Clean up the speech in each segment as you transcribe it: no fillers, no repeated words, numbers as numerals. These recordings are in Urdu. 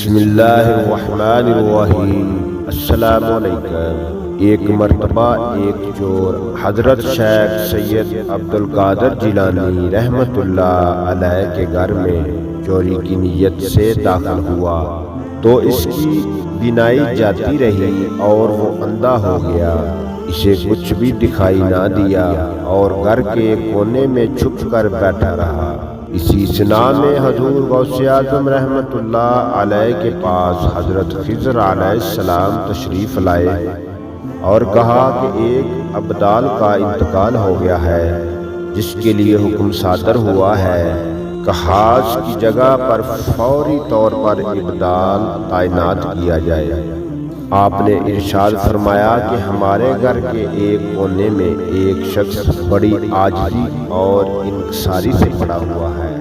بسم اللہ الرحمن الرحیم۔ السلام علیکم۔ ایک مرتبہ ایک چور حضرت شیخ سید عبدالقادر جیلانی رحمت اللہ علیہ کے گھر میں چوری کی نیت سے داخل ہوا تو اس کی بینائی جاتی رہی اور وہ اندھا ہو گیا۔ اسے کچھ بھی دکھائی نہ دیا اور گھر کے کونے میں چھپ کر بیٹھا رہا۔ اسی سنا میں حضور غوث اعظم رحمت اللہ علیہ کے پاس حضرت خضر علیہ السلام تشریف لائے اور کہا کہ ایک ابدال کا انتقال ہو گیا ہے جس کے لیے حکم صادر ہوا ہے کہ حاج کی جگہ پر فوری طور پر ابدال تعینات کیا جائے۔ آپ نے ارشاد فرمایا کہ ہمارے گھر کے ایک کونے میں ایک شخص بڑی عاجزی اور انکساری سے پڑا ہوا ہے،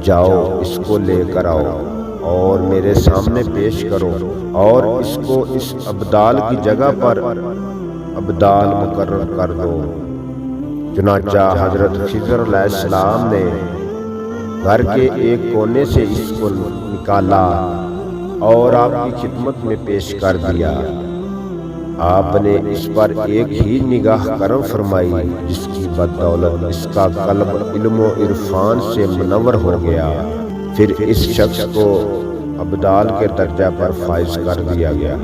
جاؤ اس کو لے کر آؤ اور میرے سامنے پیش کرو اور اس کو اس ابدال کی جگہ پر ابدال مقرر کر دو۔ چنانچہ حضرت خضر علیہ السلام نے گھر کے ایک کونے سے اس کو نکالا اور آپ کی خدمت میں پیش کر دیا۔ آپ نے اس پر ایک ہی نگاہ کرم فرمائی جس کی بدولت اس کا قلب علم و عرفان سے منور ہو گیا۔ پھر اس شخص کو ابدال کے درجہ پر فائز کر دیا گیا۔